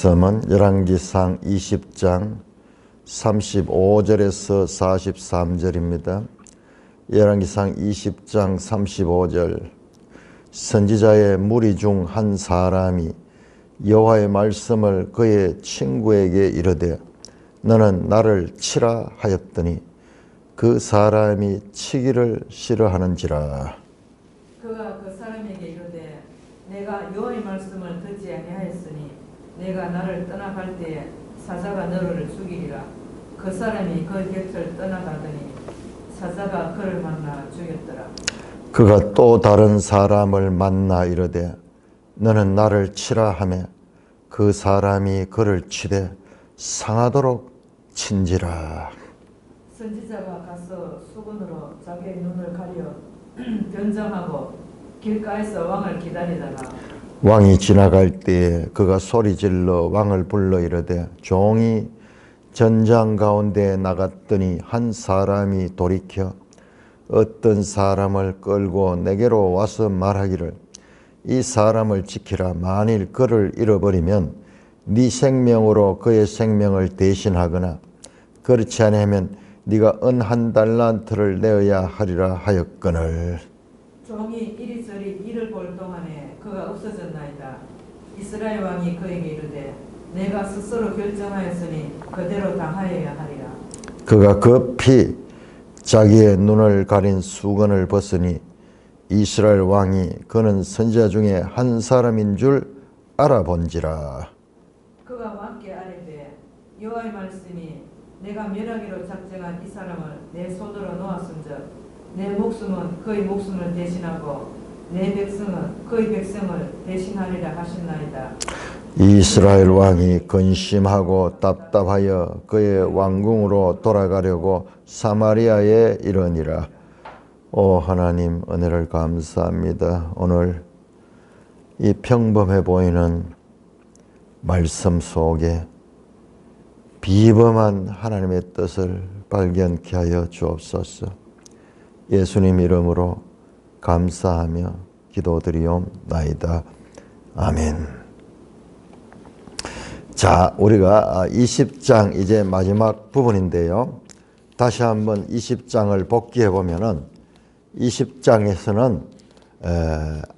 말씀은 열왕기상 20장 35절에서 43절입니다. 열왕기상 20장 35절 선지자의 무리 중 한 사람이 여호와의 말씀을 그의 친구에게 이르되 너는 나를 치라 하였더니 그 사람이 치기를 싫어하는지라. 그가 그 사람에게 이르되 내가 여호와의 말씀을 듣지 아니하였으니 내가 나를 떠나갈 때에 사자가 너를 죽이리라. 그 사람이 그 곁을 떠나가더니 사자가 그를 만나 죽였더라. 그가 또 다른 사람을 만나 이르되 너는 나를 치라 하매 그 사람이 그를 치되 상하도록 친지라. 선지자가 가서 수건으로 자기의 눈을 가려 변정하고 길가에서 왕을 기다리다가 왕이 지나갈 때에 그가 소리질러 왕을 불러 이르되 종이 전장 가운데 나갔더니 한 사람이 돌이켜 어떤 사람을 끌고 내게로 와서 말하기를 이 사람을 지키라. 만일 그를 잃어버리면 네 생명으로 그의 생명을 대신하거나 그렇지 아니하면 네가 은 한 달란트를 내어야 하리라 하였거늘. 종이 이리저리 이를 볼 동안에 그가 없어졌나이다. 이스라엘 왕이 그에게 이르되 내가 스스로 결정하였으니 그대로 당하여야 하리라. 그가 급히 자기의 눈을 가린 수건을 벗으니 이스라엘 왕이 그는 선지자 중에 한 사람인 줄 알아본지라. 그가 왕께 아뢰되 여호와의 말씀이 내가 멸하기로 작정한 이 사람을 내 손으로 놓았은즉 내 목숨은 그의 목숨을 대신하고 내 백성은 그의 백성을 대신하리라 하셨나이다. 이스라엘 왕이 근심하고 답답하여 그의 왕궁으로 돌아가려고 사마리아에 이르니라. 오 하나님, 은혜를 감사합니다. 오늘 이 평범해 보이는 말씀 속에 비범한 하나님의 뜻을 발견케 하여 주옵소서. 예수님 이름으로 감사하며 기도드리옵나이다. 아멘. 자, 우리가 20장 이제 마지막 부분인데요. 다시 한번 20장을 복기해 보면은 20장에서는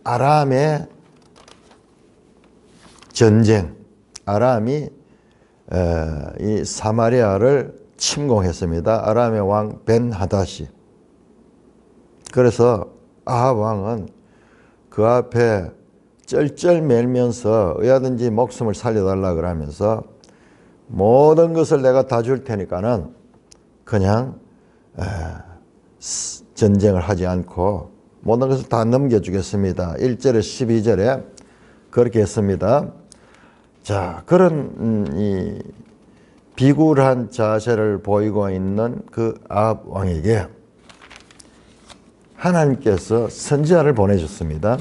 아람의 전쟁, 아람이 이 사마리아를 침공했습니다. 아람의 왕 벤하닷이. 그래서 아합 왕은 그 앞에 쩔쩔매면서 어디든지 목숨을 살려달라 그러면서 모든 것을 내가 다 줄 테니까는 그냥 전쟁을 하지 않고 모든 것을 다 넘겨주겠습니다. 1절에 12절에 그렇게 했습니다. 자, 그런 이 비굴한 자세를 보이고 있는 그 아합 왕에게 하나님께서 선지자를 보내셨습니다.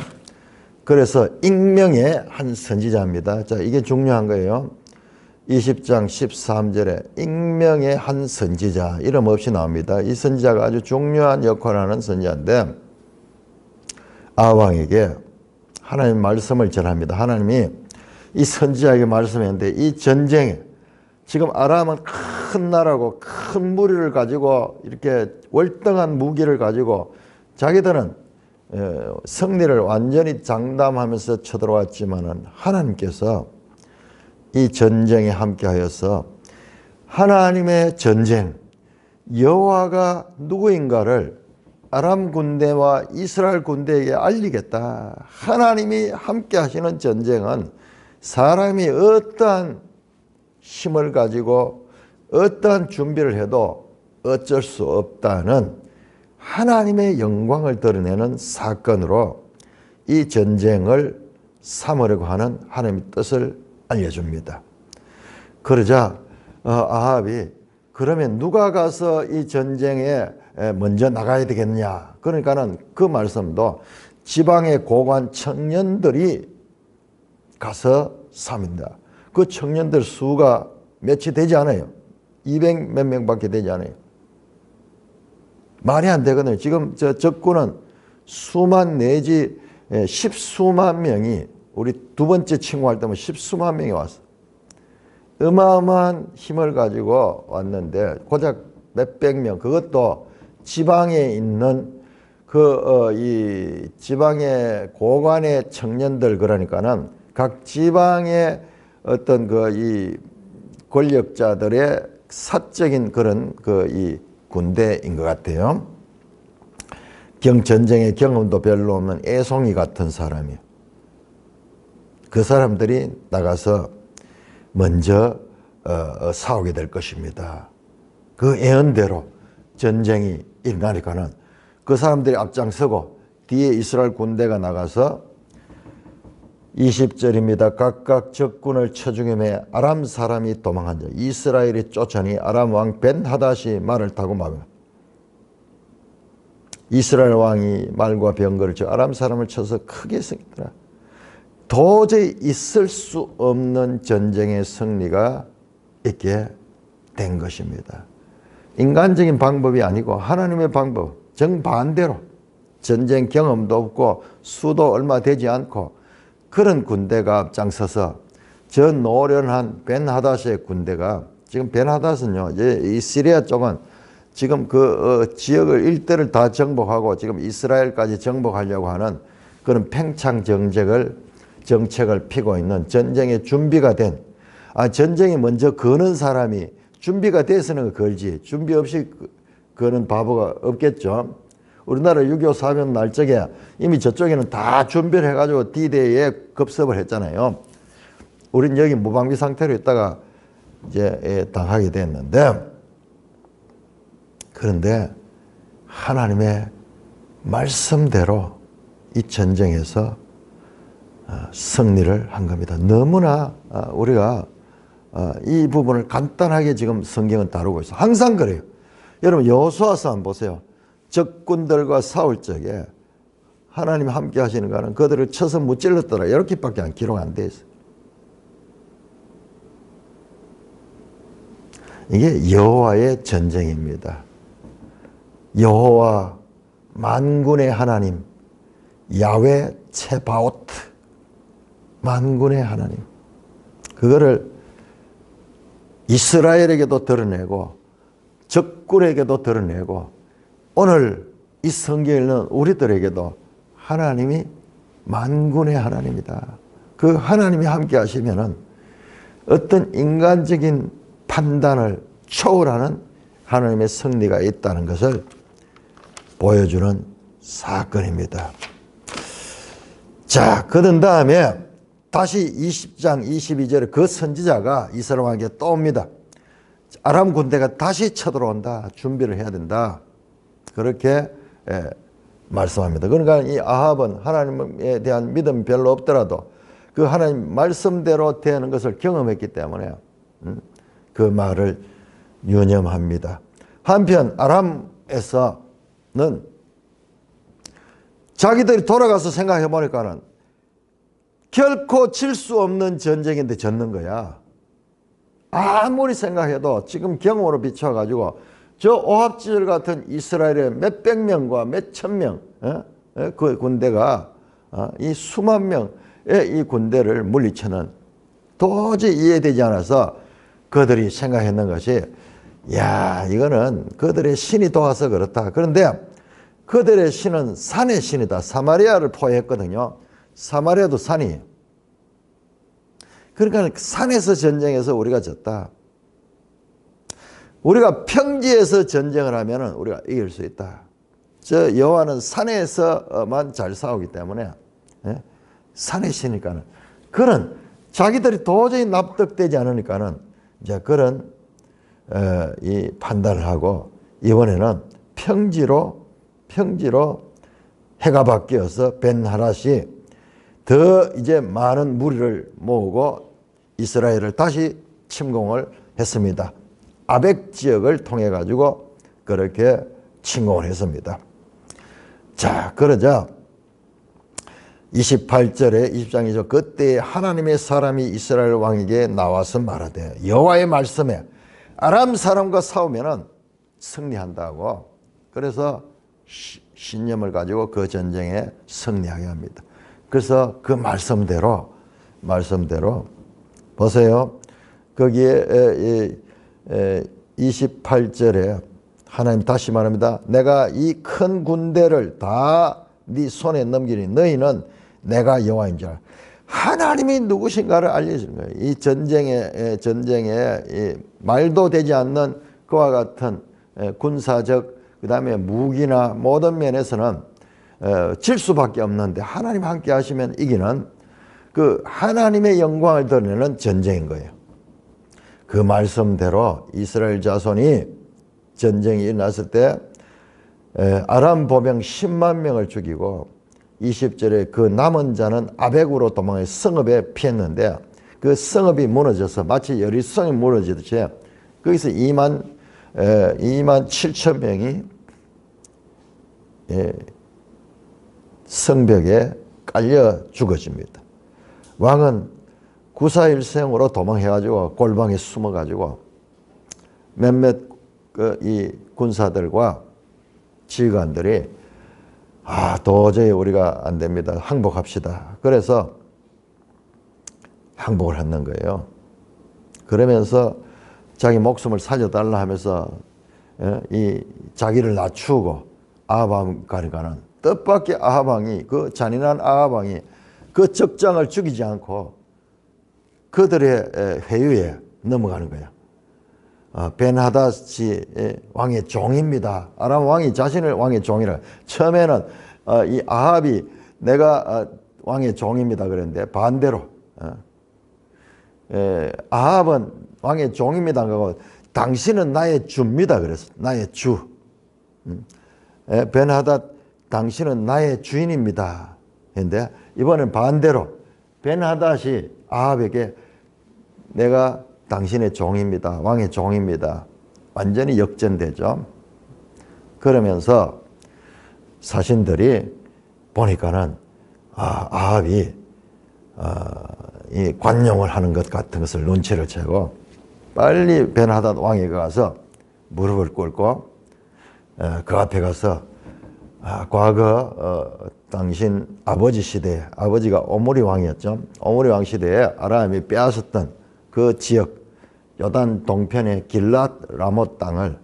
그래서 익명의 한 선지자입니다. 자, 이게 중요한 거예요. 20장 13절에 익명의 한 선지자, 이름 없이 나옵니다. 이 선지자가 아주 중요한 역할을 하는 선지자인데 아합 왕에게 하나님 말씀을 전합니다. 하나님이 이 선지자에게 말씀했는데 이 전쟁에 지금 아람은 큰 나라고 큰 무리를 가지고 이렇게 월등한 무기를 가지고 자기들은 승리를 완전히 장담하면서 쳐들어왔지만은 하나님께서 이 전쟁에 함께하여서 하나님의 전쟁, 여호와가 누구인가를 아람 군대와 이스라엘 군대에게 알리겠다. 하나님이 함께하시는 전쟁은 사람이 어떠한 힘을 가지고 어떠한 준비를 해도 어쩔 수 없다는 하나님의 영광을 드러내는 사건으로 이 전쟁을 삼으려고 하는 하나님의 뜻을 알려줍니다. 그러자 아합이 그러면 누가 가서 이 전쟁에 먼저 나가야 되겠냐. 그러니까는 그 말씀도 지방의 고관 청년들이 가서 삽니다. 그 청년들 수가 몇이 되지 않아요. 200 몇 명밖에 되지 않아요. 말이 안 되거든요. 지금 저 적군은 수만 내지 십수만 명이 우리 두 번째 침공할 때면 십수만 명이 왔어. 어마어마한 힘을 가지고 왔는데 고작 몇백 명, 그것도 지방에 있는 이 지방의 고관의 청년들, 그러니까는 각 지방의 어떤 이 권력자들의 사적인 그런 이 군대인 것 같아요. 전쟁의 경험도 별로 없는 애송이 같은 사람이에요. 그 사람들이 나가서 먼저 싸우게 될 것입니다. 그 예언대로 전쟁이 일어나니까는 그 사람들이 앞장서고 뒤에 이스라엘 군대가 나가서 20절입니다. 각각 적군을 쳐죽임에 아람 사람이 도망한 자 이스라엘이 쫓아니 아람 왕 벤하닷이 말을 타고 말합니다. 이스라엘 왕이 말과 병거를 쳐 아람 사람을 쳐서 크게 승리하더라. 도저히 있을 수 없는 전쟁의 승리가 있게 된 것입니다. 인간적인 방법이 아니고 하나님의 방법, 정반대로 전쟁 경험도 없고 수도 얼마 되지 않고 그런 군대가 앞장서서 저 노련한 벤하닷의 군대가, 지금 벤하닷은요, 이 시리아 쪽은 지금 지역을 일대를 다 정복하고 지금 이스라엘까지 정복하려고 하는 그런 팽창 정책을 피고 있는 전쟁의 준비가 된, 전쟁이 먼저 거는 사람이 준비가 돼서는 걸지 준비 없이 거는 바보가 없겠죠. 우리나라 6.25 사변 날 적에 이미 저쪽에는 다 준비를 해가지고 D-Day에 급습을 했잖아요. 우린 여기 무방비 상태로 있다가 이제 당하게 됐는데, 그런데 하나님의 말씀대로 이 전쟁에서 승리를 한 겁니다. 너무나 우리가 이 부분을 간단하게 지금 성경은 다루고 있어요. 항상 그래요. 여러분 여호수아서 한번 보세요. 적군들과 싸울 적에 하나님이 함께 하시는 거는 그들을 쳐서 무찔렀더라, 이렇게밖에 기록 안 돼 있어요. 이게 여호와의 전쟁입니다. 여호와 만군의 하나님, 야훼 츠바오트, 만군의 하나님, 그거를 이스라엘에게도 드러내고 적군에게도 드러내고 오늘 이 성경에 있는 우리들에게도 하나님이 만군의 하나님이다. 그 하나님이 함께 하시면은 어떤 인간적인 판단을 초월하는 하나님의 승리가 있다는 것을 보여주는 사건입니다. 자, 그런 다음에 다시 20장 22절에 그 선지자가 이스라엘 왕에게 또 옵니다. 아람 군대가 다시 쳐들어온다. 준비를 해야 된다. 그렇게 말씀합니다. 그러니까 이 아합은 하나님에 대한 믿음이 별로 없더라도 그 하나님 말씀대로 되는 것을 경험했기 때문에 그 말을 유념합니다. 한편 아람에서는 자기들이 돌아가서 생각해 보니까는 결코 질 수 없는 전쟁인데 졌는 거야. 아무리 생각해도 지금 경험으로 비춰가지고 저 오합지절 같은 이스라엘의 몇백 명과 몇천 명, 그 군대가 이 수만 명의 이 군대를 물리쳐는 도저히 이해되지 않아서 그들이 생각했는 것이, 야, 이거는 그들의 신이 도와서 그렇다. 그런데 그들의 신은 산의 신이다. 사마리아를 포위했거든요. 사마리아도 산이에요. 그러니까 산에서 전쟁에서 우리가 졌다. 우리가 평지에서 전쟁을 하면 우리가 이길 수 있다. 저 여호와는 산에서만 잘 싸우기 때문에, 산의 신이니까는 그런 자기들이 도저히 납득되지 않으니까는 이제 그런 이 판단을 하고 이번에는 평지로 해가 바뀌어서 벤하닷이 더 이제 많은 무리를 모으고 이스라엘을 다시 침공을 했습니다. 아벡 지역을 통해 가지고 그렇게 침공을 했습니다. 자, 그러자 28절에 20장 2절 그때 하나님의 사람이 이스라엘 왕에게 나와서 말하되 여호와의 말씀에 아람 사람과 싸우면은 승리한다고. 그래서 신념을 가지고 그 전쟁에 승리하게 합니다. 그래서 그 말씀대로 보세요. 거기에 28절에 하나님 다시 말합니다. 내가 이 큰 군대를 다 네 손에 넘기니 너희는 내가 여호와인 줄 알아. 하나님이 누구신가를 알려주는 거예요. 이 전쟁에 말도 되지 않는 그와 같은 군사적 그 다음에 무기나 모든 면에서는 질 수밖에 없는데 하나님 함께 하시면 이기는 그 하나님의 영광을 드러내는 전쟁인 거예요. 그 말씀대로 이스라엘 자손이 전쟁이 일어났을 때 아람 보병 10만 명을 죽이고 20절에 그 남은 자는 아벡으로 도망해 성읍에 피했는데 그 성읍이 무너져서 마치 여리성이 무너지듯이 거기서 2만 7천 명이 성벽에 깔려 죽어집니다. 왕은 구사일생으로 도망해가지고 골방에 숨어가지고 몇몇 이 군사들과 지휘관들이 도저히 우리가 안 됩니다. 항복합시다. 그래서 항복을 했는 거예요. 그러면서 자기 목숨을 살려달라 하면서 이 자기를 낮추고 아합 가는 뜻밖의 아합왕이 그 잔인한 아합왕이 그 적장을 죽이지 않고 그들의 회유에 넘어가는 거예요. 벤하닷이 왕의 종입니다. 아람 왕이 자신을 왕의 종이라. 처음에는 이 아합이 내가 왕의 종입니다 그랬는데 반대로 아합은 왕의 종입니다 하고 당신은 나의 주입니다 그랬어. 나의 주. 벤하닷 당신은 나의 주인입니다 했는데 이번엔 반대로 벤하닷이 아합에게 내가 당신의 종입니다. 왕의 종입니다. 완전히 역전되죠. 그러면서 사신들이 보니까는 아합이 이 관용을 하는 것 같은 것을 눈치를 채고 빨리 벤하닷 왕에게 가서 무릎을 꿇고 그 앞에 가서 과거 당신 아버지 시대에 아버지가 오므리 왕이었죠. 오므리 왕 시대에 아람이 빼앗았던 그 지역 요단 동편의 길랏 라못 땅을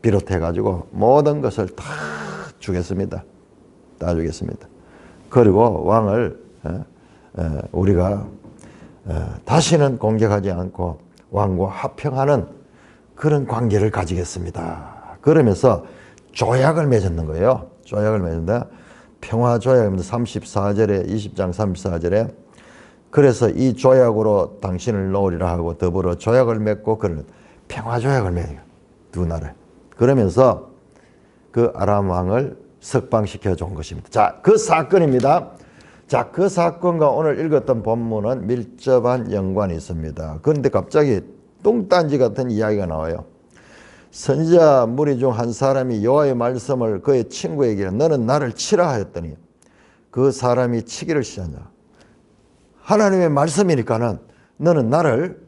비롯해 가지고 모든 것을 다 주겠습니다. 다 주겠습니다. 그리고 왕을 우리가 다시는 공격하지 않고 왕과 화평하는 그런 관계를 가지겠습니다. 그러면서 조약을 맺었는 거예요. 조약을 맺는데 평화조약입니다. 34절에 20장 34절에 그래서 이 조약으로 당신을 놓으리라 하고 더불어 조약을 맺고 그런 평화조약을 맺어요. 두 나라. 그러면서 그 아람 왕을 석방시켜 준 것입니다. 자, 그 사건입니다. 자, 그 사건과 오늘 읽었던 본문은 밀접한 연관이 있습니다. 그런데 갑자기 뚱딴지 같은 이야기가 나와요. 선지자 무리 중 한 사람이 여호와의 말씀을 그의 친구에게 너는 나를 치라 하였더니 그 사람이 치기를 시작한다. 하나님의 말씀이니까는 너는 나를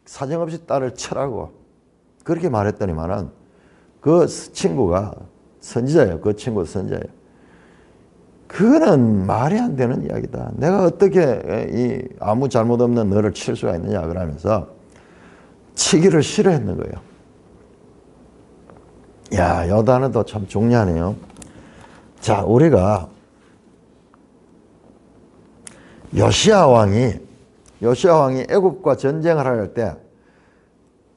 사정없이 딸을 치라고 그렇게 말했더니만은 그 친구가 선지자예요. 그 친구 선지자예요. 그거는 말이 안 되는 이야기다. 내가 어떻게 이 아무 잘못 없는 너를 칠 수가 있느냐 그러면서 치기를 싫어했는 거예요. 야, 이 단어도 참 중요하네요. 자, 우리가 요시야 왕이 애굽과 전쟁을 할 때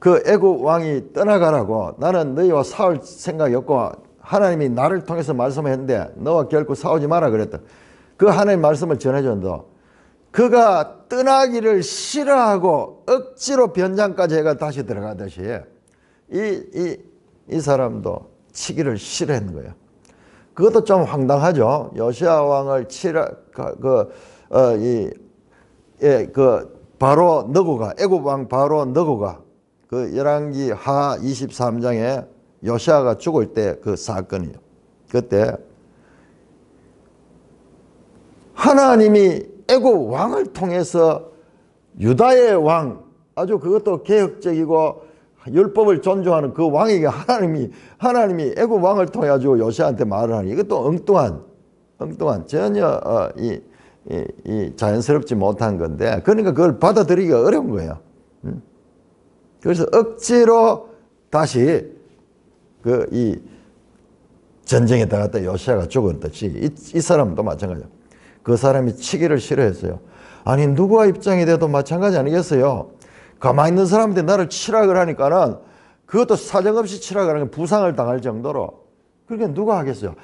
그 애굽 왕이 떠나가라고 나는 너희와 싸울 생각이 없고 하나님이 나를 통해서 말씀했는데 너와 결코 싸우지 마라 그랬다. 그 하나님 말씀을 전해줬는데 그가 떠나기를 싫어하고 억지로 변장까지 해가 다시 들어가듯이 이 사람도 치기를 싫어했는 거예요. 그것도 좀 황당하죠. 요시야 왕을 바로 너고가 애굽 왕 바로 너고가 그 열왕기 하 23장에 요시야가 죽을 때 그 사건이에요. 그때 하나님이 애굽 왕을 통해서 유다의 왕 아주 그것도 개혁적이고 율법을 존중하는 그 왕에게 하나님이 애굽 왕을 통해 가지고 요시야한테 말을 하니 이것도 엉뚱한 전혀 이 자연스럽지 못한 건데 그러니까 그걸 받아들이기가 어려운 거예요. 그래서 억지로 다시 이 전쟁에 들어갔다 요시아가 죽었듯이 이 사람도 마찬가지야. 그 사람이 치기를 싫어했어요. 아니 누구와 입장이 돼도 마찬가지 아니겠어요? 가만히 있는 사람한테 나를 치라 그러니까는 그것도 사정없이 치라 그러니까 부상을 당할 정도로. 그러니까 누가 하겠어요?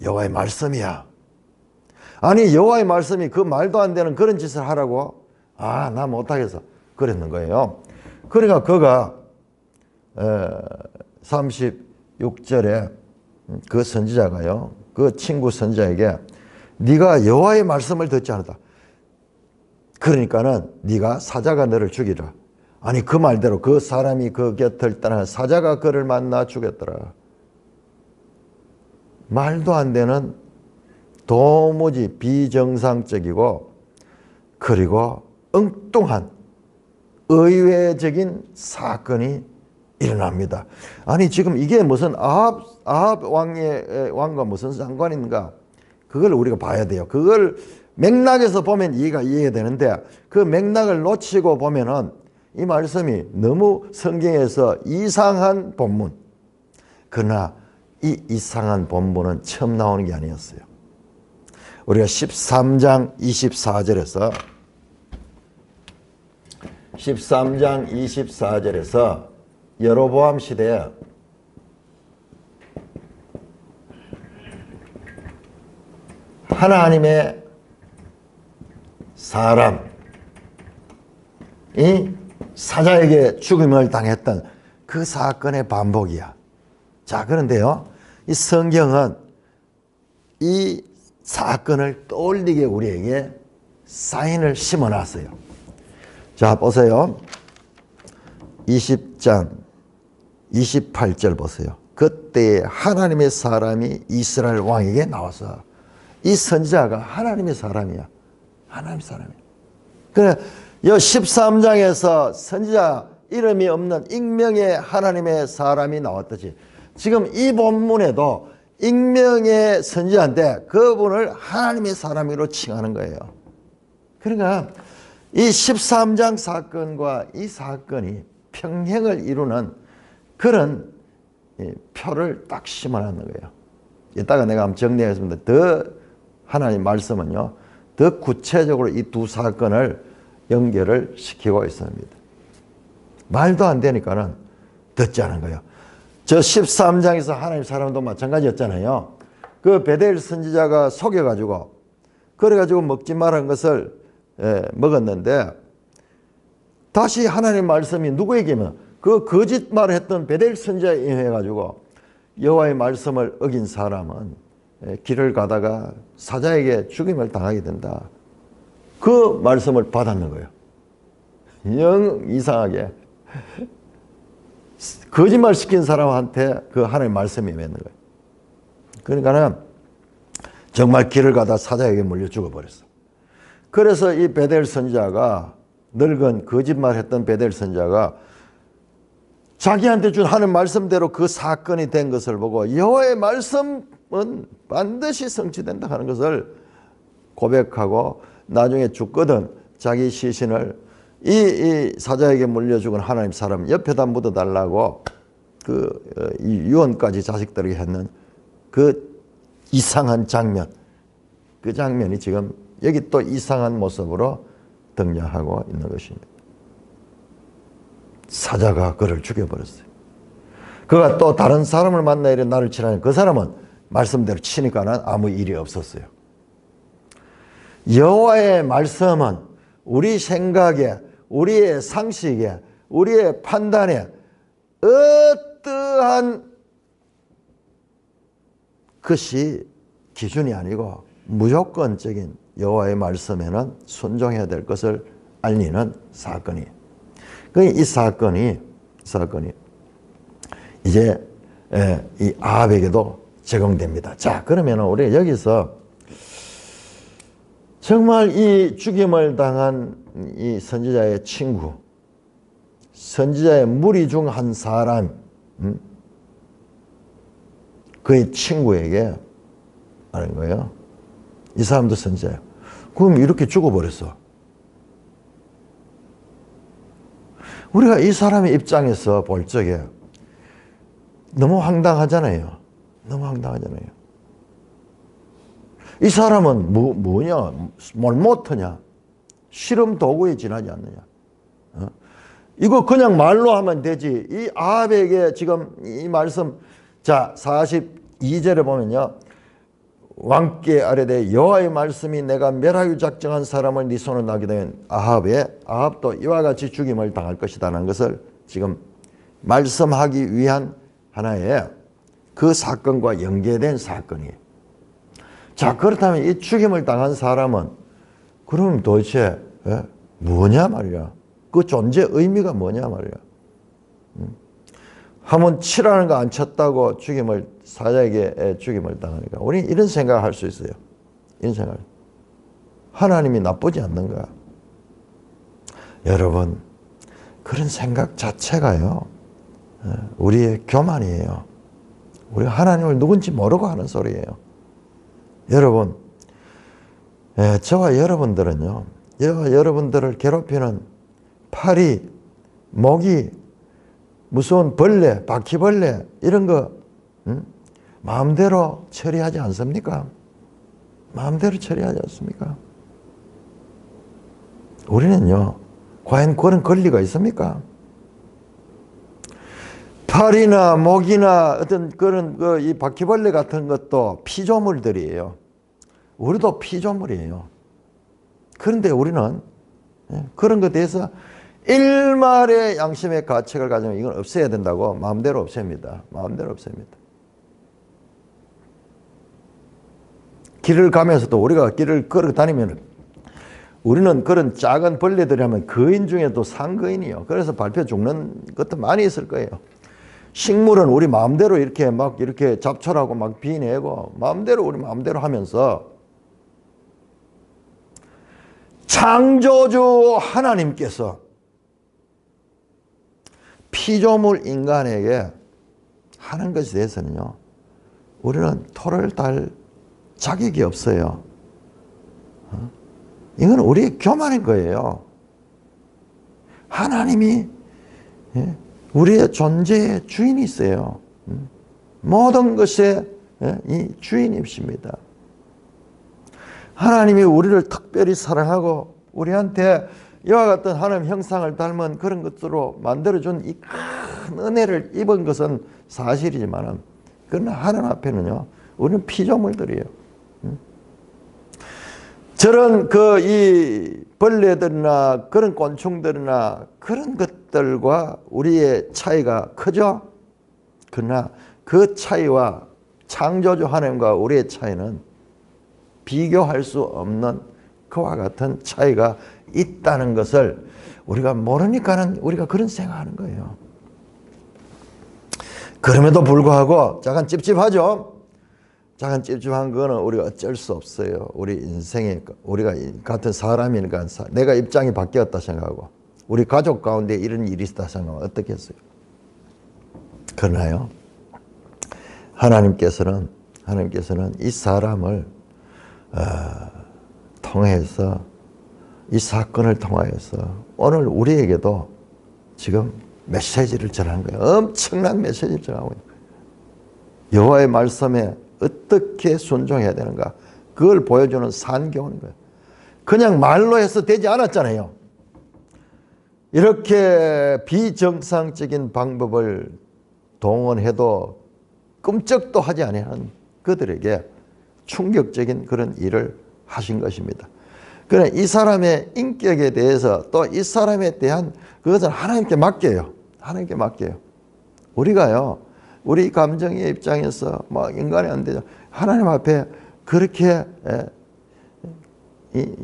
여호와의 말씀이야. 아니 여호와의 말씀이 그 말도 안 되는 그런 짓을 하라고? 아, 나 못하겠어. 그랬는 거예요. 그러니까 그가 36절에 그 선지자가요, 그 친구 선지자에게 네가 여호와의 말씀을 듣지 않았다. 그러니까는 네가 사자가 너를 죽이라. 아니 그 말대로 그 사람이 그 곁을 떠나 사자가 그를 만나 죽였더라. 말도 안 되는 도무지 비정상적이고 그리고 엉뚱한 의외적인 사건이 일어납니다. 아니 지금 이게 무슨 아합 왕과 무슨 상관인가? 그걸 우리가 봐야 돼요. 그걸 맥락에서 보면 이해가 되는데 그 맥락을 놓치고 보면은 이 말씀이 너무 성경에서 이상한 본문. 그러나 이 이상한 본문은 처음 나오는 게 아니었어요. 우리가 13장 24절에서 여로보암 시대에 하나님의 사람이 사자에게 죽임을 당했던 그 사건의 반복이야. 자, 그런데요, 이 성경은 이 사건을 떠올리게 우리에게 사인을 심어놨어요. 자, 보세요. 20장 28절 보세요. 그때 하나님의 사람이 이스라엘 왕에게 나와서, 이 선지자가 하나님의 사람이야. 하나님의 사람이야. 그래, 이 13장에서 선지자 이름이 없는 익명의 하나님의 사람이 나왔듯이 지금 이 본문에도 익명의 선지자인데 그분을 하나님의 사람으로 칭하는 거예요. 그러니까 이 13장 사건과 이 사건이 평행을 이루는 그런 표를 딱 심어놨는 거예요. 이따가 내가 한번 정리하겠습니다. 더 하나님 말씀은요, 더 구체적으로 이 두 사건을 연결을 시키고 있습니다. 말도 안 되니까는 듣지 않은 거예요. 저 13장에서 하나님 사람도 마찬가지였잖아요. 그 베델 선지자가 속여가지고 그래가지고 먹지 말은 것을 먹었는데 다시 하나님 말씀이 누구에게면 그 거짓말을 했던 베델 선지자에 의해가지고 여호와의 말씀을 어긴 사람은 길을 가다가 사자에게 죽임을 당하게 된다. 그 말씀을 받았는 거예요. 영 이상하게 거짓말 시킨 사람한테 그 하나님의 말씀이 맺는 거예요. 그러니까는 정말 길을 가다 사자에게 물려 죽어버렸어. 그래서 이 베델 선지자가, 늙은 거짓말했던 베델 선지자가 자기한테 준 하나님 말씀대로 그 사건이 된 것을 보고 여호와의 말씀은 반드시 성취된다 하는 것을 고백하고 나중에 죽거든 자기 시신을 이 사자에게 물려 죽은 하나님 사람 옆에다 묻어달라고 이 유언까지 자식들에게 했는 그 이상한 장면, 그 장면이 지금 여기 또 이상한 모습으로 등장하고 있는 것입니다. 사자가 그를 죽여버렸어요. 그가 또 다른 사람을 만나 이래 나를 치라니 그 사람은 말씀대로 치니까는 아무 일이 없었어요. 여호와의 말씀은 우리 생각에, 우리의 상식에, 우리의 판단에 어떠한 것이 기준이 아니고 무조건적인 여호와의 말씀에는 순종해야 될 것을 알리는 사건이에요. 이 사건이 이제 이 아합에게도 적용됩니다. 자, 그러면 우리 여기서 정말 이 죽임을 당한 이 선지자의 친구, 선지자의 무리 중 한 사람, 그의 친구에게 하는 거예요. 이 사람도 선지자예요. 그럼 이렇게 죽어버렸어. 우리가 이 사람의 입장에서 볼 적에 너무 황당하잖아요. 너무 황당하잖아요. 이 사람은 뭐냐? 뭘 못하냐? 실험 도구에 지나지 않느냐? 이거 그냥 말로 하면 되지. 이 아합에게 지금 이 말씀, 자, 42절에 보면요. 왕께 아뢰되 여호와의 말씀이 내가 멸하기 작정한 사람을 네 손에 나게 되면 아합도 이와 같이 죽임을 당할 것이다라는 것을 지금 말씀하기 위한 하나의 그 사건과 연계된 사건이에요. 자, 그렇다면 이 죽임을 당한 사람은 그럼 도대체 뭐냐 말이야. 그 존재 의미가 뭐냐 말이야. 한번 치라는 거 안 쳤다고 사자에게 죽임을 당하니까 우리는 이런 생각을 할 수 있어요. 이런 생각. 하나님이 나쁘지 않는가? 여러분, 그런 생각 자체가요, 우리의 교만이에요. 우리가 하나님을 누군지 모르고 하는 소리예요. 여러분, 저와 여러분들은요, 여러분들을 괴롭히는 파리, 모기, 무서운 벌레, 바퀴벌레 이런 거 마음대로 처리하지 않습니까? 마음대로 처리하지 않습니까? 우리는요, 과연 그런 권리가 있습니까? 파리나 모기나 어떤 그런 이 바퀴벌레 같은 것도 피조물들이에요. 우리도 피조물이에요. 그런데 우리는 그런 것에 대해서 일말의 양심의 가책을 가지면 이건 없애야 된다고 마음대로 없앱니다. 마음대로 없앱니다. 길을 가면서도 우리가 길을 걸어 다니면 우리는 그런 작은 벌레들이 하면 거인 중에도 상거인이요. 그래서 밟혀 죽는 것도 많이 있을 거예요. 식물은 우리 마음대로 이렇게 잡초라고 막 비내고 우리 마음대로 하면서 창조주 하나님께서 피조물 인간에게 하는 것에 대해서는요, 우리는 토를 달 자격이 없어요. 이건 우리의 교만인 거예요. 하나님이 우리의 존재의 주인이 있어요. 모든 것의 이 주인이십니다. 하나님이 우리를 특별히 사랑하고 우리한테 이와 같은 하나님 형상을 닮은 그런 것으로 만들어준 이 큰 은혜를 입은 것은 사실이지만 그러나 하나님 앞에는요, 우리는 피조물들이에요. 저런 이 벌레들이나 그런 곤충들이나 그런 것들과 우리의 차이가 크죠? 그러나 그 차이와 창조주 하나님과 우리의 차이는 비교할 수 없는 그와 같은 차이가 있다는 것을 우리가 모르니까는 우리가 그런 생각하는 거예요. 그럼에도 불구하고 잠깐 찝찝하죠? 잠깐 찝찝한 거는 우리가 어쩔 수 없어요. 우리 인생에 우리가 같은 사람이니까 내가 입장이 바뀌었다 생각하고 우리 가족 가운데 이런 일이 있다 생각하면 어떻겠어요? 그러나요, 하나님께서는 이 사람을 통해서 이 사건을 통하여서 오늘 우리에게도 지금 메시지를 전하는 거예요. 엄청난 메시지를 전하고 있는 거예요. 여호와의 말씀에 어떻게 순종해야 되는가, 그걸 보여주는 산교훈인 거예요. 그냥 말로 해서 되지 않았잖아요. 이렇게 비정상적인 방법을 동원해도 끔찍도 하지 않은 그들에게 충격적인 그런 일을 하신 것입니다. 그러나 이 사람의 인격에 대해서 또 이 사람에 대한 그것은 하나님께 맡겨요. 하나님께 맡겨요. 우리가요, 우리 감정의 입장에서 인간이 안 되죠. 하나님 앞에 그렇게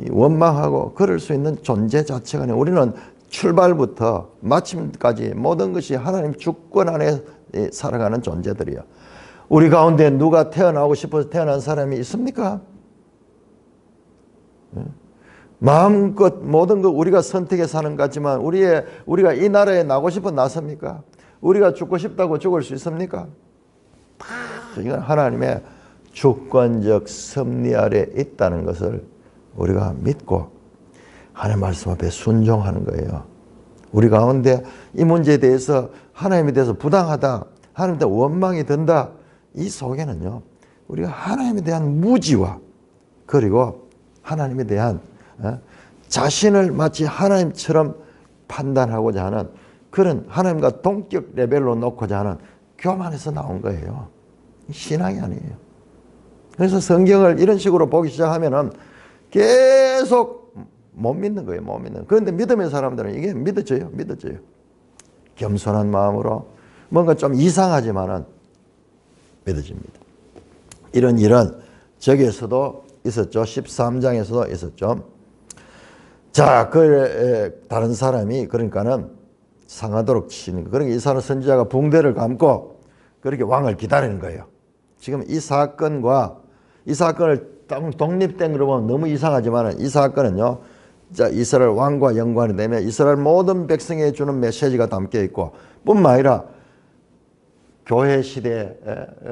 원망하고 그럴 수 있는 존재 자체가 아니에요. 우리는 출발부터 마침까지 모든 것이 하나님 주권 안에 살아가는 존재들이에요. 우리 가운데 누가 태어나고 싶어서 태어난 사람이 있습니까? 마음껏 모든 것 우리가 선택해 사는 것 같지만 우리가 이 나라에 나고 싶어 나섭니까? 우리가 죽고 싶다고 죽을 수 있습니까? 다 이건 하나님의 주권적 섭리 아래 있다는 것을 우리가 믿고 하나님 말씀 앞에 순종하는 거예요. 우리 가운데 이 문제에 대해서 하나님에 대해서 부당하다, 하나님에 대한 원망이 든다. 이 속에는요, 우리가 하나님에 대한 무지와 그리고 하나님에 대한 자신을 마치 하나님처럼 판단하고자 하는 그런 하나님과 동격 레벨로 놓고자 하는 교만에서 나온 거예요. 신앙이 아니에요. 그래서 성경을 이런 식으로 보기 시작하면은 계속 못 믿는 거예요. 못 믿는. 그런데 믿음의 사람들은 이게 믿어져요. 믿어져요. 겸손한 마음으로 뭔가 좀 이상하지만은 믿어집니다. 이런 일은 저기에서도 있었죠. 13장에서도 있었죠. 자, 다른 사람이 그러니까는 상하도록 치는 거. 그러니까 이 사람 선지자가 붕대를 감고 그렇게 왕을 기다리는 거예요. 지금 이 사건을 독립된 거로 보면 너무 이상하지만 이 사건은요, 자, 이스라엘 왕과 연관이 되면 이스라엘 모든 백성에 주는 메시지가 담겨 있고 뿐만 아니라 교회 시대의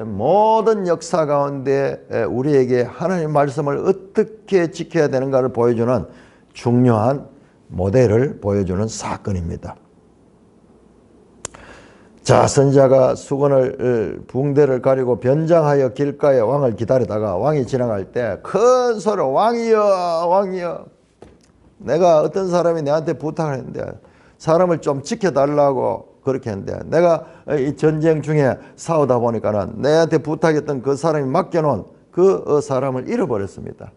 모든 역사 가운데 우리에게 하나님의 말씀을 어떻게 지켜야 되는가를 보여주는 중요한 모델을 보여주는 사건입니다. 자, 선지자가 수건을 붕대를 가리고 변장하여 길가에 왕을 기다리다가 왕이 지나갈 때 큰 소리로 왕이여 왕이여, 내가 어떤 사람이 내한테 부탁을 했는데 사람을 좀 지켜달라고 그렇게 했는데 내가 이 전쟁 중에 싸우다 보니까는 내한테 부탁했던 그 사람이 맡겨놓은 그 사람을 잃어버렸습니다.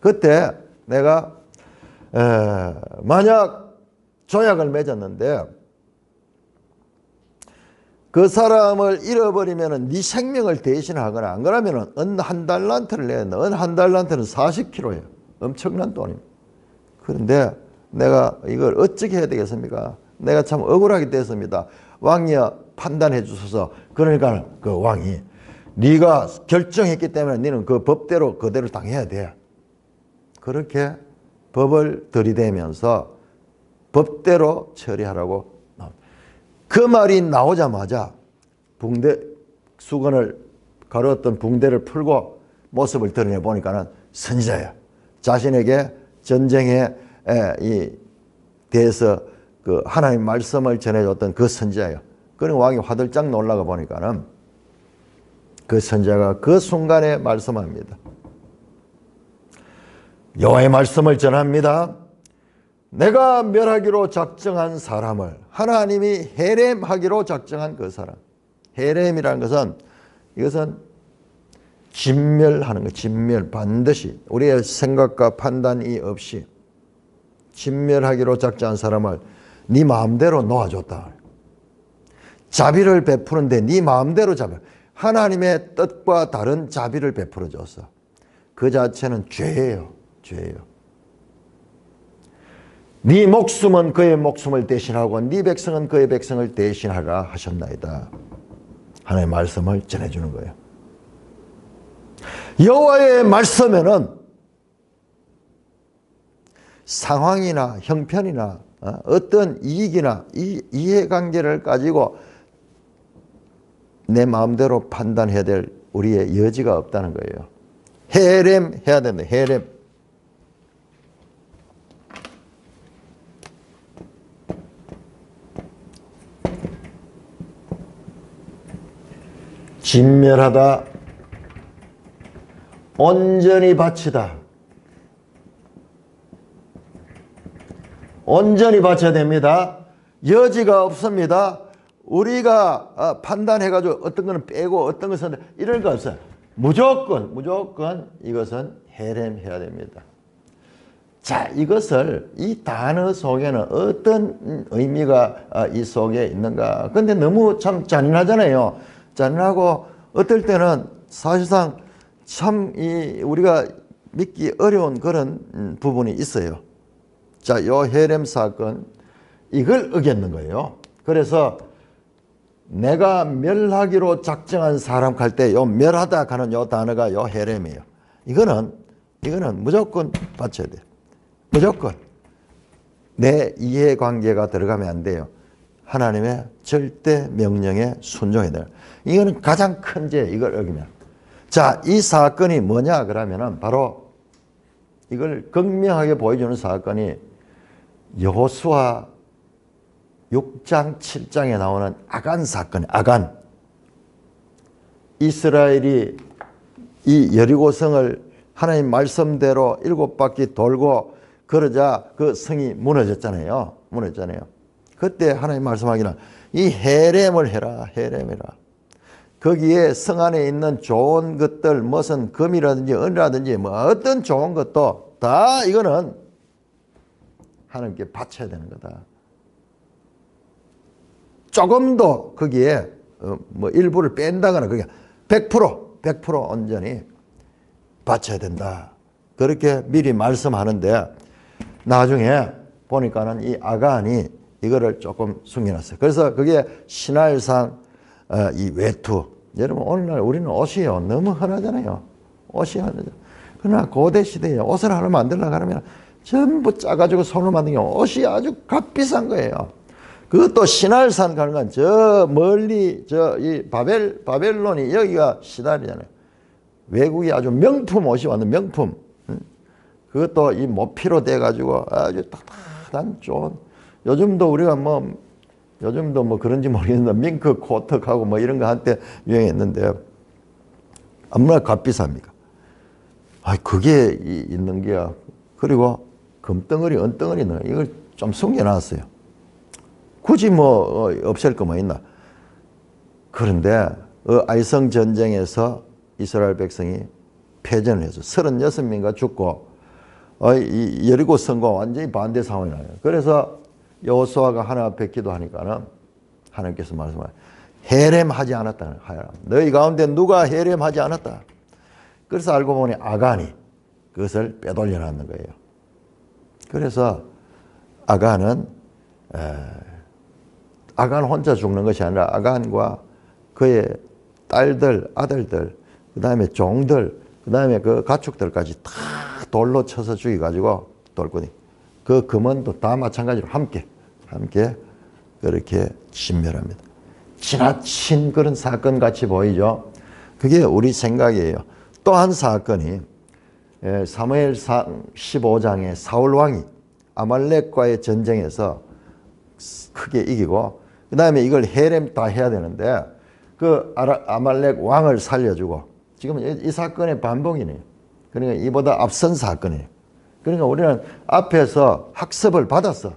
그때 내가 만약 조약을 맺었는데 그 사람을 잃어버리면은 네 생명을 대신하거나 안 그러면은 은 한 달란트를 내야 된다. 은 한 달란트는 40kg예요. 엄청난 돈입니다. 그런데 내가 이걸 어떻게 해야 되겠습니까? 내가 참 억울하게 됐습니다. 왕이여 판단해 주소서. 그러니까 그 왕이 네가 결정했기 때문에 너는 그 법대로 그대로 당해야 돼. 그렇게 법을 들이대면서 법대로 처리하라고. 그 말이 나오자마자 수건을 가르었던 붕대를 풀고 모습을 드러내 보니까는 선지자야. 자신에게 전쟁에 대해서 그 하나님 말씀을 전해줬던 그 선지자예요. 그런 왕이 화들짝 놀라가 보니까는 그 선지자가 그 순간에 말씀합니다. 여호와의 말씀을 전합니다. 내가 멸하기로 작정한 사람을 하나님이 헤렘하기로 작정한 그 사람. 헤렘이라는 것은 이것은 진멸하는 거. 진멸. 반드시 우리의 생각과 판단이 없이 진멸하기로 작정한 사람을 네 마음대로 놓아줬다. 자비를 베푸는데 네 마음대로 하나님의 뜻과 다른 자비를 베풀어 줬어. 그 자체는 죄예요. 죄예요. 네 목숨은 그의 목숨을 대신하고 네 백성은 그의 백성을 대신하라 하셨나이다. 하나님의 말씀을 전해주는 거예요. 여호와의 말씀에는 상황이나 형편이나 어떤 이익이나 이해관계를 가지고 내 마음대로 판단해야 될 우리의 여지가 없다는 거예요. 헤렘 해야 된다. 헤렘. 진멸하다, 온전히 바치다. 온전히 바쳐야 됩니다. 여지가 없습니다. 우리가 판단해가지고 어떤 거는 빼고 어떤 것은 이런 거 없어요. 무조건 이것은 헤렘해야 됩니다. 자, 이것을 이 단어 속에는 어떤 의미가 이 속에 있는가. 근데 너무 참 잔인하잖아요. 잔인하고 어떨 때는 사실상 참 우리가 믿기 어려운 그런 부분이 있어요. 자, 요 헤렘 사건 이걸 어겼는 거예요. 그래서 내가 멸하기로 작정한 사람 할 때 요 멸하다 하는 요 단어가 요 헤렘이에요. 이거는 무조건 바쳐야 돼요. 무조건 내 이해관계가 들어가면 안 돼요. 하나님의 절대 명령에 순종해야 돼요. 이거는 가장 큰 죄, 이걸 어기면. 자, 이 사건이 뭐냐 그러면은 바로 이걸 극명하게 보여주는 사건이 여호수아 6장 7장에 나오는 아간 사건, 아간. 이스라엘이 이 여리고성을 하나님 말씀대로 7바퀴 돌고 그러자 그 성이 무너졌잖아요. 무너졌잖아요. 그때 하나님 말씀하기는 이 헤렘을 해라. 헤렘해라. 거기에 성 안에 있는 좋은 것들, 무슨 금이라든지 은이라든지 뭐 어떤 좋은 것도 다 이거는 하나님께 바쳐야 되는 거다. 조금도 거기에 뭐 일부를 뺀다거나 그게 100% 온전히 바쳐야 된다. 그렇게 미리 말씀하는데 나중에 보니까는 이 아간이 이거를 조금 숨겨놨어요. 그래서 그게 신화일상 이 외투. 여러분 오늘날 우리는 옷이요 너무 흔하잖아요. 옷이 흔하죠. 그러나 고대 시대에 옷을 하나 만들려고 하면 전부 짜가지고 손으로 만든 게 옷이 아주 값비싼 거예요. 그것도 신할산 가는 건 저 멀리 이 바벨론이 여기가 시달이잖아요. 외국이 아주 명품 옷이 왔는 명품. 그것도 이 모피로 돼가지고 아주 따뜻한 좋은. 요즘도 우리가 요즘도 그런지 모르겠는데 밍크 코트하고 뭐 이런 거 한때 유행했는데 얼마나 값비쌉니까? 아, 그게 있는 게야. 그리고 금덩어리, 은덩어리 있는 거 이걸 좀 숨겨놨어요. 굳이 없앨 거 뭐 있나? 그런데 아이성 전쟁에서 이스라엘 백성이 패전을 해서 36명가 죽고 이 여리고 성과 완전히 반대 상황이 나요. 그래서 여호수아가 하나님 앞에 기도하니까는 하나님께서 말씀하세요. 헤렘하지 않았다. 너희 가운데 누가 헤렘하지 않았다. 그래서 알고 보니 아간이 그것을 빼돌려 놨는 거예요. 그래서 아간 혼자 죽는 것이 아니라 아간과 그의 딸들, 아들들, 그 다음에 종들, 그 다음에 그 가축들까지 다 돌로 쳐서 죽여가지고 돌고니 그 금원도 다 마찬가지로 함께 그렇게 진멸합니다. 지나친 그런 사건 같이 보이죠. 그게 우리 생각이에요. 또 한 사건이 사무엘상 15장에 사울 왕이 아말렉과의 전쟁에서 크게 이기고 그 다음에 이걸 헤렘 다 해야 되는데 그 아말렉 왕을 살려주고 지금 이 사건의 반복이네요. 그러니까 이보다 앞선 사건이에요. 그러니까 우리는 앞에서 학습을 받았어.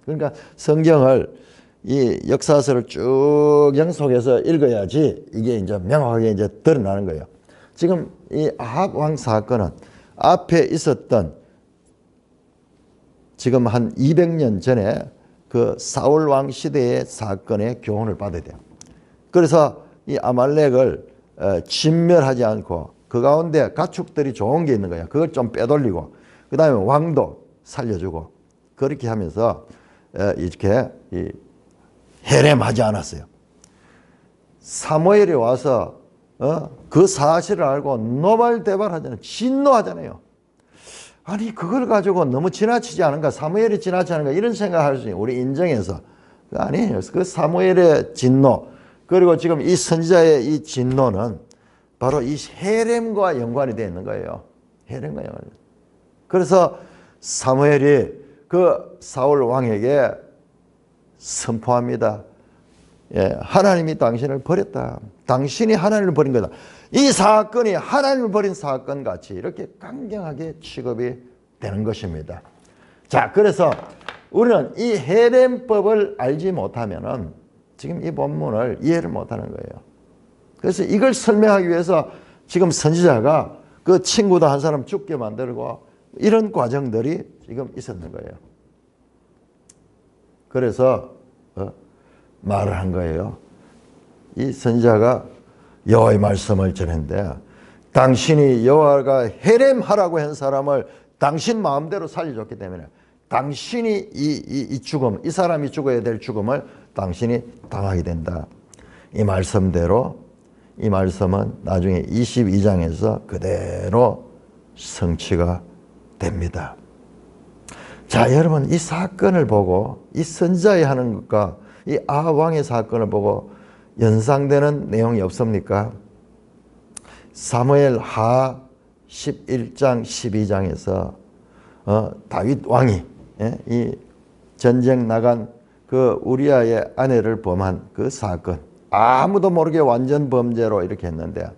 그러니까 성경을 이 역사서를 쭉 영속해서 읽어야지 이게 이제 명확하게 이제 드러나는 거예요. 지금 이 아합 왕 사건은 앞에 있었던 지금 한 200년 전에 그 사울 왕 시대의 사건의 교훈을 받아야 돼요. 그래서 이 아말렉을 진멸하지 않고 그 가운데 가축들이 좋은 게 있는 거야. 그걸 좀 빼돌리고 그 다음에 왕도 살려주고 그렇게 하면서 이렇게 헤렘하지 않았어요. 사무엘이 와서 그 사실을 알고 노발대발하잖아요. 진노하잖아요. 아니 그걸 가지고 너무 지나치지 않은가, 사무엘이 지나치지 않은가 이런 생각할 수 있어요. 우리 인정해서. 아니에요. 그 사무엘의 진노 그리고 지금 이 선지자의 이 진노는 바로 이 헤렘과 연관이 되어 있는 거예요. 헤렘과 연관이. 그래서 사무엘이 그 사울 왕에게 선포합니다. 예, 하나님이 당신을 버렸다. 당신이 하나님을 버린 거다. 이 사건이 하나님을 버린 사건 같이 이렇게 강경하게 취급이 되는 것입니다. 자, 그래서 우리는 이 헤렘법을 알지 못하면은 지금 이 본문을 이해를 못하는 거예요. 그래서 이걸 설명하기 위해서 지금 선지자가 그 친구도 한 사람 죽게 만들고 이런 과정들이 지금 있었는 거예요. 그래서 말을 한 거예요. 이 선지자가 여호와의 말씀을 전했는데 당신이 여호와가 헤렘하라고 한 사람을 당신 마음대로 살려줬기 때문에 당신이 이 죽음, 이 사람이 죽어야 될 죽음을 당신이 당하게 된다. 이 말씀대로 이 말씀은 나중에 22장에서 그대로 성취가 됩니다. 자, 여러분 이 사건을 보고 이 선지자의 하는 것과 이 아합 왕의 사건을 보고 연상되는 내용이 없습니까? 사무엘 하 11장 12장에서 다윗 왕이 이 전쟁 나간 그 우리아의 아내를 범한 그 사건, 아무도 모르게 완전 범죄로 이렇게 했는데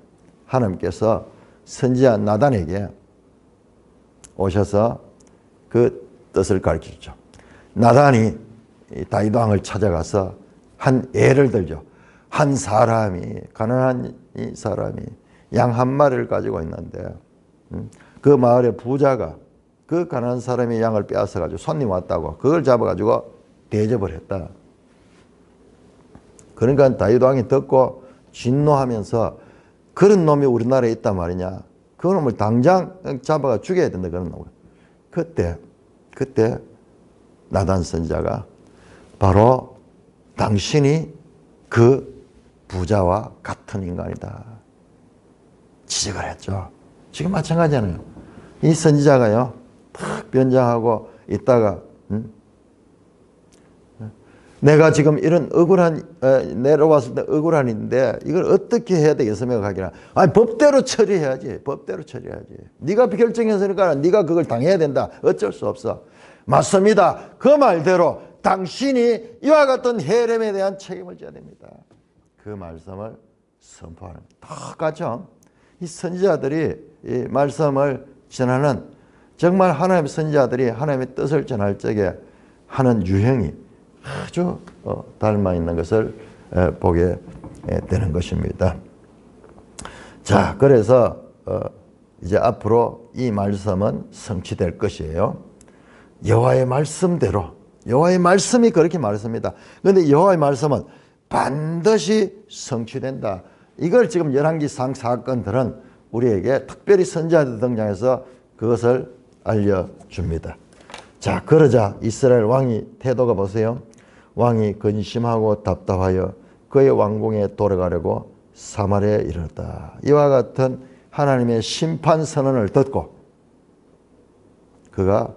하나님께서 선지자 나단에게 오셔서 그 뜻을 가르치죠. 나단이 다윗 왕을 찾아가서 한 예를 들죠. 한 사람이, 가난한 이 사람이 양 한 마리를 가지고 있는데 그 마을의 부자가 그 가난한 사람이 양을 빼앗아 가지고 손님 왔다고 그걸 잡아 가지고 대접을 했다. 그러니까 다윗 왕이 듣고 진노하면서 그런 놈이 우리나라에 있단 말이냐. 그 놈을 당장 잡아가 죽여야 된다 그런 놈을. 그때 나단 선지자가 바로 당신이 그 부자와 같은 인간이다. 지적을 했죠. 지금 마찬가지잖아요. 이 선지자가요. 탁 변장하고 있다가 내가 지금 이런 내려왔을 때 억울한 일인데 이걸 어떻게 해야 되겠으며 하기나. 아니 법대로 처리해야지. 법대로 처리해야지. 네가 결정했으니까 네가 그걸 당해야 된다. 어쩔 수 없어. 맞습니다. 그 말대로 당신이 이와 같은 헤렘에 대한 책임을 져야 됩니다. 그 말씀을 선포하는 똑같죠. 이 선지자들이 이 말씀을 전하는 정말 하나님의 선지자들이 하나님의 뜻을 전할 적에 하는 유형이 아주 닮아 있는 것을 보게 되는 것입니다. 자, 그래서 이제 앞으로 이 말씀은 성취될 것이에요. 여호와의 말씀대로, 여호와의 말씀이 그렇게 말했습니다. 그런데 여호와의 말씀은 반드시 성취된다. 이걸 지금 열왕기상 사건들은 우리에게 특별히 선지자들 등장해서 그것을 알려줍니다. 자, 그러자 이스라엘 왕이 태도가 보세요. 왕이 근심하고 답답하여 그의 왕궁에 돌아가려고 사마리아에 이르렀다. 이와 같은 하나님의 심판 선언을 듣고 그가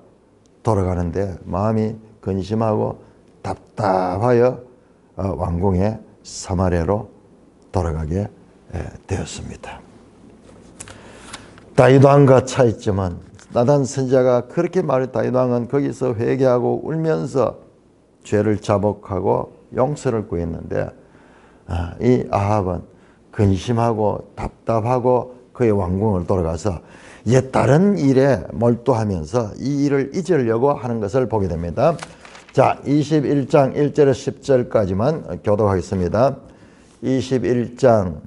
돌아가는데 마음이 근심하고 답답하여 왕궁에 사마리아로 돌아가게 되었습니다. 다윗 왕과 차이점은 나단 선지자가 그렇게 말해 다윗 왕은 거기서 회개하고 울면서 죄를 자복하고 용서를 구했는데 이 아합은 근심하고 답답하고 그의 왕궁을 돌아가서 이제 다른 일에 몰두하면서 이 일을 잊으려고 하는 것을 보게 됩니다. 자, 21장 1절에서 10절까지만 교독하겠습니다. 21장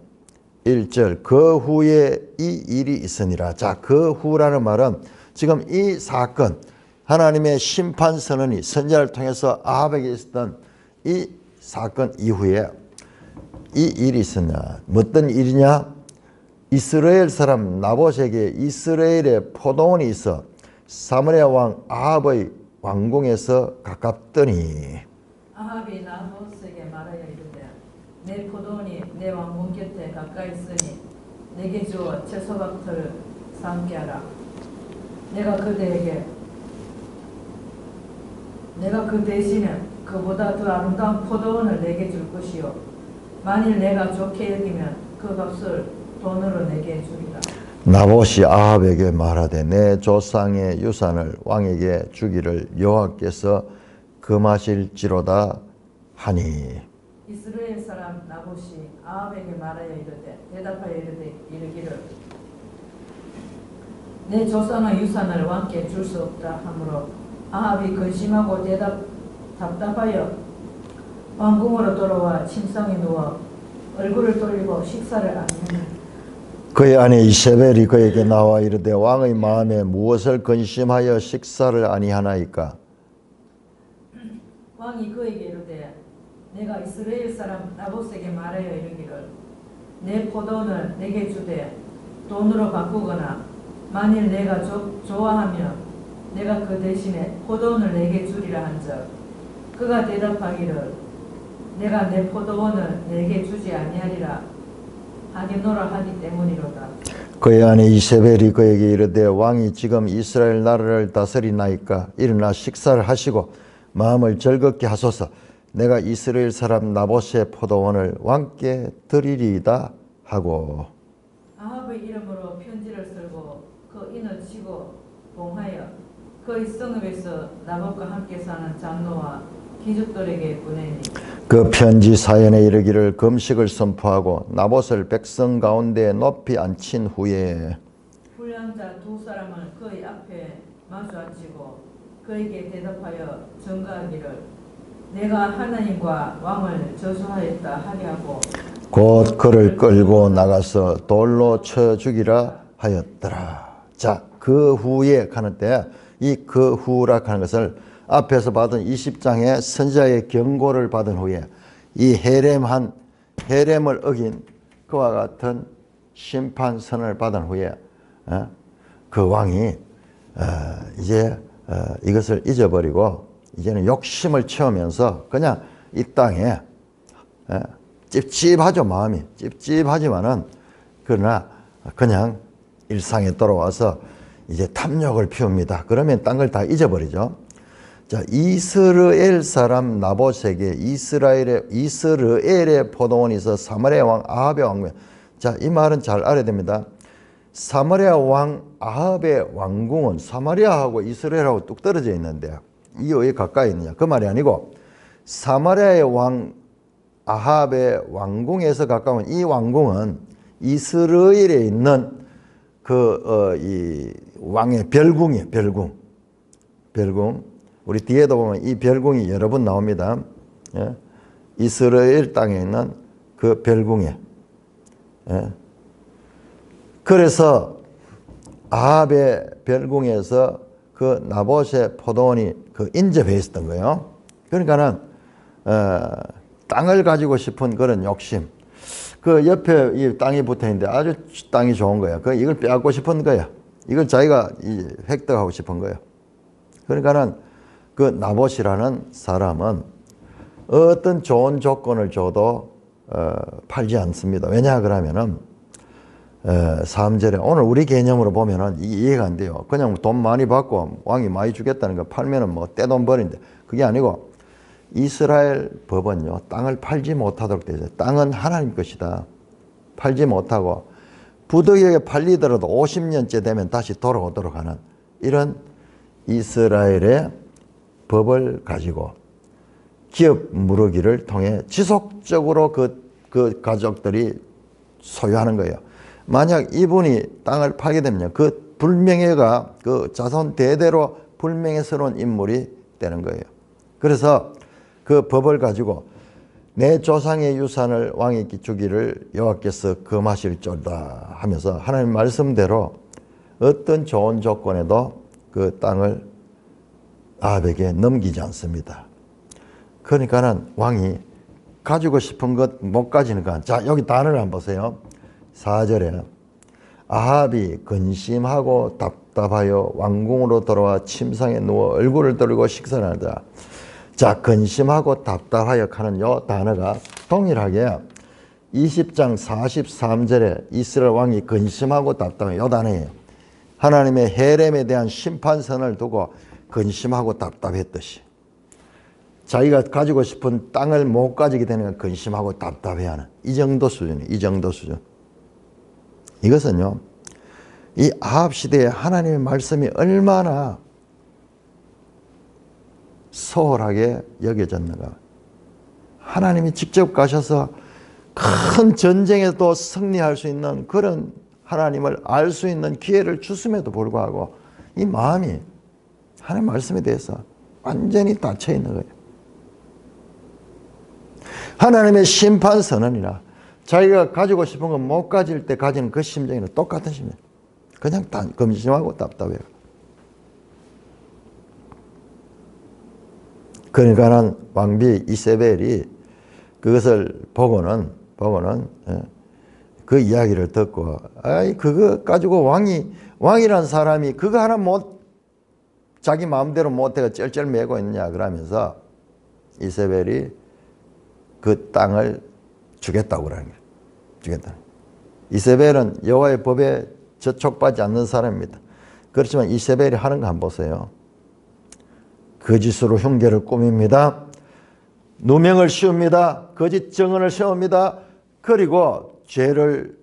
1절 그 후에 이 일이 있으니라. 자, 그 후라는 말은 지금 이 사건 하나님의 심판 선언이 선지자를 통해서 아합에게 있었던 이 사건 이후에 이 일이 있었냐. 어떤 일이냐. 이스라엘 사람 나봇에게 이스라엘의 포도원이 있어 사마리아 왕 아합의 왕궁에서 가깝더니 아합이 나봇에게 말하여 이르되 내 포도원이 내 왕궁 곁에 가까이 있으니 내게 주어 채소밭을 삼게 하라. 내가 그 대신에 그보다 더 아름다운 포도원을 내게 줄 것이요 만일 내가 좋게 여기면 그 값을 돈으로 내게 주리라. 나봇이 아합에게 말하되 내 조상의 유산을 왕에게 주기를 여호와께서 금하실지로다 하니. 이스라엘 사람 나봇이 아합에게 말하여 이르되 대답하여 이르기를 내 조상의 유산을 왕께 줄 수 없다 하므로 아합이 근심하고 답답하여 왕궁으로 돌아와 침상에 누워 얼굴을 돌리고 식사를 아니하니 그의 아내 이세벨이 그에게 나와 이르되 왕의 마음에 무엇을 근심하여 식사를 아니하나이까. 왕이 그에게 이르되 내가 이스라엘 사람 나봇에게 말하여 이르기를 내 포도원을 내게 주되 돈으로 바꾸거나 만일 내가 좋아하면 내가 그 대신에 포도원을 내게 주리라 한즉 그가 대답하기를 내가 내 포도원을 내게 주지 아니하리라 하겠노라 하기 때문이로다. 그의 아내 이세벨이 그에게 이르되 왕이 지금 이스라엘 나라를 다스리나이까 일어나 식사를 하시고 마음을 즐겁게 하소서. 내가 이스라엘 사람 나봇의 포도원을 왕께 드리리이다 하고. 아합의 이름으로 편지를 쓸고 그 인을 치고 봉하여 그의 성읍에서 나봇과 함께 사는 장로와 귀족들에게 보내니 그 편지 사연에 이르기를 금식을 선포하고 나봇을 백성 가운데 높이 앉힌 후에 불량자 두 사람을 그의 앞에 마주 앉히고 그에게 대답하여 전가하기를 내가 하나님과 왕을 저주하였다 하게 하고 곧 그를 끌고 나가서 돌로 쳐 죽이라 하였더라. 자, 그 후에 하는데 이 그 후라 하는 것을 앞에서 받은 20장의 선지자의 경고를 받은 후에 이 헤렘을 어긴 그와 같은 심판 선언을 받은 후에 그 왕이 이제 이것을 잊어버리고 이제는 욕심을 채우면서 그냥 이 땅에 찝찝하죠. 마음이 찝찝하지만은 그러나 그냥 일상에 돌아와서 이제 탐욕을 피웁니다. 그러면 딴 걸 다 잊어버리죠. 자, 이스라엘 사람 나봇에게 이스라엘의 포도원이 있어 사마리아 왕 아합의 왕궁. 자, 이 말은 잘 알아야 됩니다. 사마리아 왕 아합의 왕궁은 사마리아하고 이스라엘하고 뚝 떨어져 있는데 이게 왜 가까이 있느냐? 그 말이 아니고 사마리아의 왕 아합의 왕궁에서 가까운 이 왕궁은 이스라엘에 있는 이 왕의 별궁이에요. 별궁. 우리 뒤에도 보면 이 별궁이 여러 번 나옵니다. 예? 이스라엘 땅에 있는 그 별궁에. 예? 그래서 아합의 별궁에서 그 나봇의 포도원이 그 인접해 있었던 거예요. 그러니까는 땅을 가지고 싶은 그런 욕심. 그 옆에 이 땅이 붙어 있는데 아주 땅이 좋은 거야. 이걸 빼앗고 싶은 거야. 이걸 자기가 획득하고 싶은 거예요. 그러니까는 그 나봇이라는 사람은 어떤 좋은 조건을 줘도 팔지 않습니다. 왜냐 그러면은 3절에 오늘 우리 개념으로 보면은 이게 이해가 안 돼요. 그냥 돈 많이 받고 왕이 많이 주겠다는 거 팔면은 뭐 떼돈 버린데 그게 아니고 이스라엘 법은요 땅을 팔지 못하도록 되어 있어요. 땅은 하나님 것이다. 팔지 못하고 부득이하게 팔리더라도 50년째 되면 다시 돌아오도록 하는 이런 이스라엘의 법을 가지고 기업 무르기를 통해 지속적으로 그 가족들이 소유하는 거예요. 만약 이분이 땅을 팔게 되면 그 불명예가 그 자손 대대로 불명예스러운 인물이 되는 거예요. 그래서 그 법을 가지고 내 조상의 유산을 왕에게 주기를 여호와께서 금하실지어다 하면서 하나님 말씀대로 어떤 좋은 조건에도 그 땅을 아합에게 넘기지 않습니다. 그러니까는 왕이 가지고 싶은 것 못 가지는 거. 자, 여기 단어를 한번 보세요. 4절에 아합이 근심하고 답답하여 왕궁으로 돌아와 침상에 누워 얼굴을 들고 식사를 하자. 자, 근심하고 답답하여 하는 요 단어가 동일하게 20장 43절에 이스라엘 왕이 근심하고 답답해요. 요 단어예요. 하나님의 헤렘에 대한 심판선을 두고 근심하고 답답했듯이 자기가 가지고 싶은 땅을 못 가지게 되는 건 근심하고 답답해하는 이 정도 수준이에요. 이 정도 수준. 이것은요. 이 아합 시대에 하나님의 말씀이 얼마나 소홀하게 여겨졌는가. 하나님이 직접 가셔서 큰 전쟁에도 승리할 수 있는 그런 하나님을 알 수 있는 기회를 주심에도 불구하고 이 마음이 하나님 말씀에 대해서 완전히 닫혀 있는 거예요. 하나님의 심판 선언이나 자기가 가지고 싶은 거 못 가질 때 가지는 그 심정이랑 똑같은 심정. 그냥 근심하고 답답해요. 그러니까는 왕비 이세벨이 그것을 보고는 그 이야기를 듣고 그거 가지고 왕이란 사람이 그거 하나 자기 마음대로 못해가 쩔쩔매고 있느냐 그러면서 이세벨이 그 땅을 주겠다고 그러는 거예요. 주겠다. 이세벨은 여호와의 법에 저촉받지 않는 사람입니다. 그렇지만 이세벨이 하는 거 한번 보세요. 거짓으로 흉계를 꾸밉니다. 누명을 씌웁니다. 거짓 증언을 세웁니다. 그리고 죄를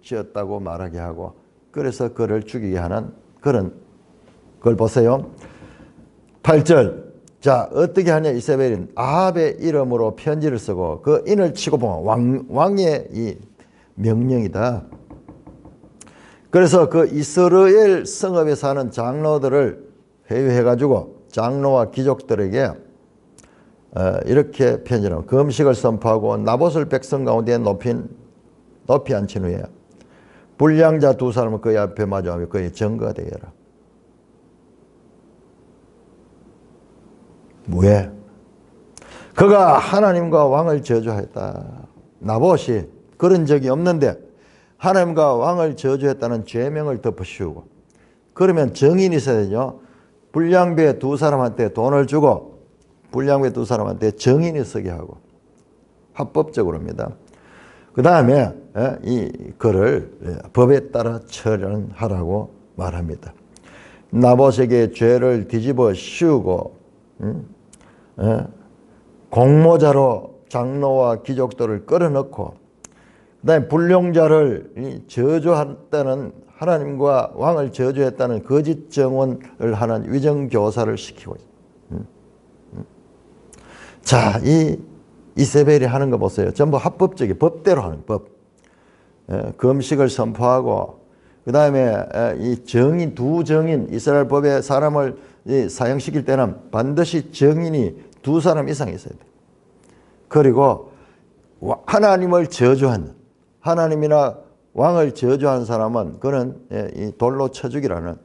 지었다고 말하게 하고 그래서 그를 죽이게 하는 그런 걸 보세요. 8절 자, 어떻게 하냐, 이세벨은 아합의 이름으로 편지를 쓰고 그 인을 치고 보면 왕의 이 명령이다. 그래서 그 이스라엘 성읍에 사는 장로들을 회유해가지고 장로와 귀족들에게 이렇게 편지를 하고 금식을 선포하고 나봇을 백성 가운데 높이 앉힌 후에 불량자 두 사람을 그의 앞에 마주하며 그의 증거가 되게 해라. 왜? 그가 하나님과 왕을 저주하였다. 나봇이 그런 적이 없는데 하나님과 왕을 저주했다는 죄명을 덮어씌우고, 그러면 정인이 있어야 되죠. 불량배 두 사람한테 돈을 주고 불량배 두 사람한테 정인이 쓰게 하고 합법적으로입니다. 그 다음에 이 글을 법에 따라 처리하라고 말합니다. 나봇에게 죄를 뒤집어 씌우고 공모자로 장로와 귀족들을 끌어넣고 그 다음에 불량자를 저주했다는, 하나님과 왕을 저주했다는 거짓 증언을 하는 위정교사를 시키고 있습니다. 자, 이 이세벨이 하는 거 보세요. 전부 합법적인 법대로 하는 법. 금식을 선포하고 그 다음에 이 정인, 두 정인, 이스라엘 법에 사람을 사형시킬 때는 반드시 정인이 두 사람 이상 있어야 돼. 그리고 하나님을 저주한, 하나님이나 왕을 저주한 사람은 그는 이 돌로 쳐 죽이라는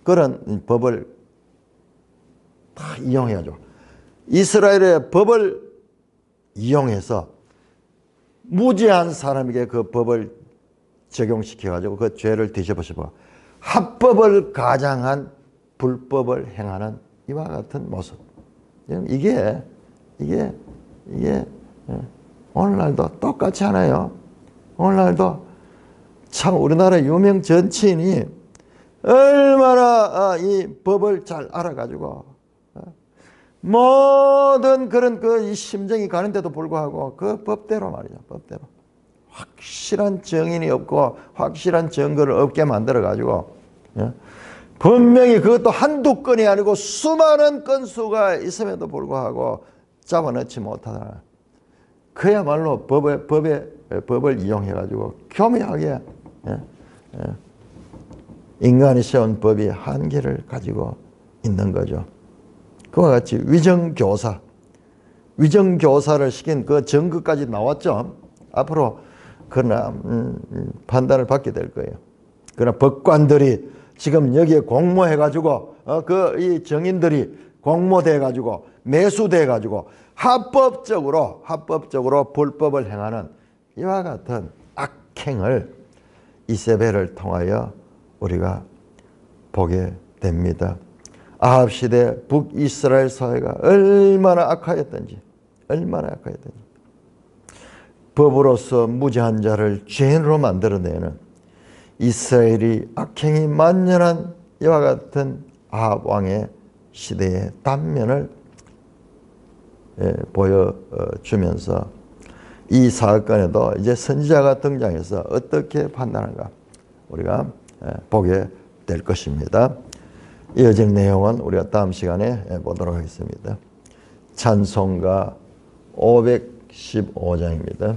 그런 법을 다 이용해야죠. 이스라엘의 법을 이용해서 무지한 사람에게 그 법을 적용시켜가지고 그 죄를 뒤집어씌워 합법을 가장한 불법을 행하는 이와 같은 모습. 이게 오늘날도 똑같지 않아요? 오늘날도 참 우리나라 유명 정치인이 얼마나 이 법을 잘 알아가지고 모든 그런 이 심정이 가는데도 불구하고 그 법대로 말이죠. 법대로 확실한 정인이 없고 확실한 증거를 없게 만들어가지고 분명히 그것도 한두 건이 아니고 수많은 건수가 있음에도 불구하고 잡아넣지 못하다. 그야말로 법을 이용해가지고 교묘하게 인간이 세운 법이 한계를 가지고 있는 거죠. 그와 같이 위정교사를 시킨 그 증거까지 나왔죠. 앞으로 그러나 판단을 받게 될 거예요. 그러나 법관들이 지금 여기에 공모해가지고 이 정인들이 공모돼가지고 매수돼가지고 합법적으로 불법을 행하는 이와 같은 악행을 이세벨을 통하여 우리가 보게 됩니다. 아합 시대 북이스라엘 사회가 얼마나 악하였던지 법으로서 무죄한 자를 죄인으로 만들어내는 이스라엘이 악행이 만연한 이와 같은 아합 왕의 시대의 단면을 보여주면서 이 사건에도 이제 선지자가 등장해서 어떻게 판단하는가 우리가 보게 될 것입니다. 이어진 내용은 우리가 다음 시간에 보도록 하겠습니다. 찬송가 515장입니다.